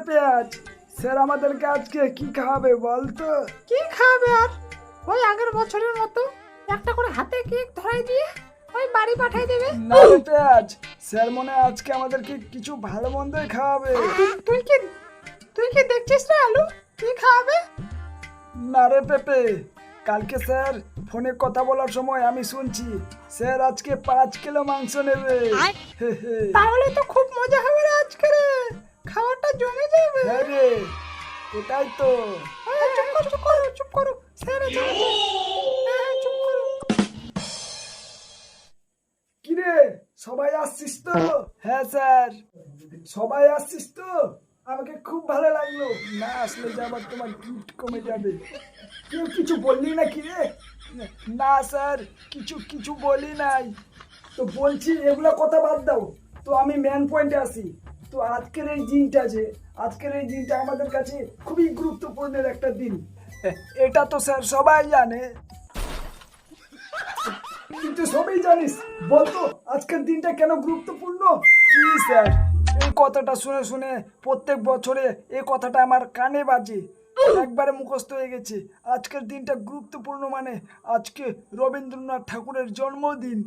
পেঁয়াজ, স্যার আমাদেরকে আজকে কি খাওয়াবে বল তো? কি খাবে আর ওই আগের বছরের মতো একটা করে হাতে কেক ধরাই দিয়ে ওই বাড়ি পাঠিয়ে দেবে। না রে পেঁয়াজ, স্যার মনে হয় আজকে আমাদেরকে কিছু ভালো মন্দই খাওয়াবে। তুই কি দেখছিস না আলু কি খাবে? না রে পেপে, কালকে স্যার ফোনে কথা বলার সময় আমি শুনছি স্যার আজকে 5 কিলো মাংস নেবে। হে হে। তাহলে তো খুব মজা হবে রে আজকে রে, খাবারটা জমে যাবে। হ্যাঁ রে, এটাই তো। চুপ করো স্যার চুপ করো। কিরে, সবাই আসছিস তো? হ্যাঁ স্যার, সবাই আসছিস তো? আমাকে খুব ভালো লাগলো। না আসলে যে আবার তোমার গিফট কমে যাবে। কেউ কিছু বললি না কি রে? না স্যার, কিছু বলি নাই। তো বলছি এগুলো কথা বাদ দাও, তো আমি মেন পয়েন্টে আসি। তো আজকের এই দিনটা আমাদের কাছে খুবই গুরুত্বপূর্ণ একটা দিন। এটা তো স্যার সবাই জানে, কিন্তু সবাই জানিস বলতো আজকের দিনটা কেন গুরুত্বপূর্ণ? কি স্যার, এই কথাটা শুনে শুনে প্রত্যেক বছরে এই কথাটা আমার কানে বাজে, একবারে মুখস্থ হয়ে গেছে। আজকের দিনটা গুরুত্বপূর্ণ মানে আজকে রবীন্দ্রনাথ ঠাকুরের জন্মদিন।